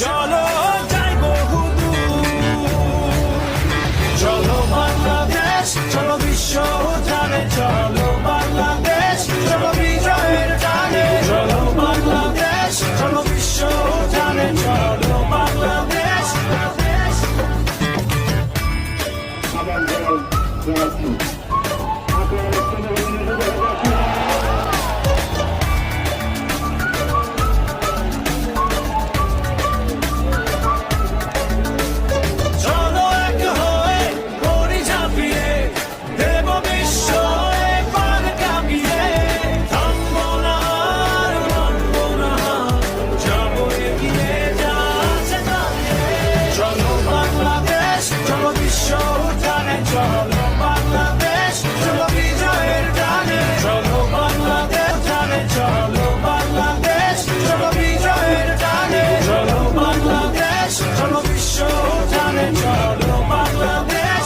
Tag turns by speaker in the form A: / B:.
A: চলো যাই বহুদূর, চলো বাংলাদেশ, চলো বিশ্ব জানে, চলো বাংলাদেশ, চলো বিজয়ের টানে, চলো বাংলাদেশ, চলো বিশ্ব জানে, চলো বাংলাদেশ। চলো এক হয়ে করি ঝাঁপিয়ে, দেব বিশ্ব এবার কাঁপিয়ে, থামবো না আর মানবো না হার, যাবো এগিয়ে যা আছে দাঁড়িয়ে। চলো বাংলাদেশ, চলো বিশ্ব জানে, চলো বাংলাদেশ, চলো বিজয়ের টানে, চলো বাংলাদেশ জানে, চলো বাংলাদেশ, চলো বিজয়ের টানে, চলো বাংলাদেশ, চলো বিশ্ব জানে, চলো বাংলাদেশ।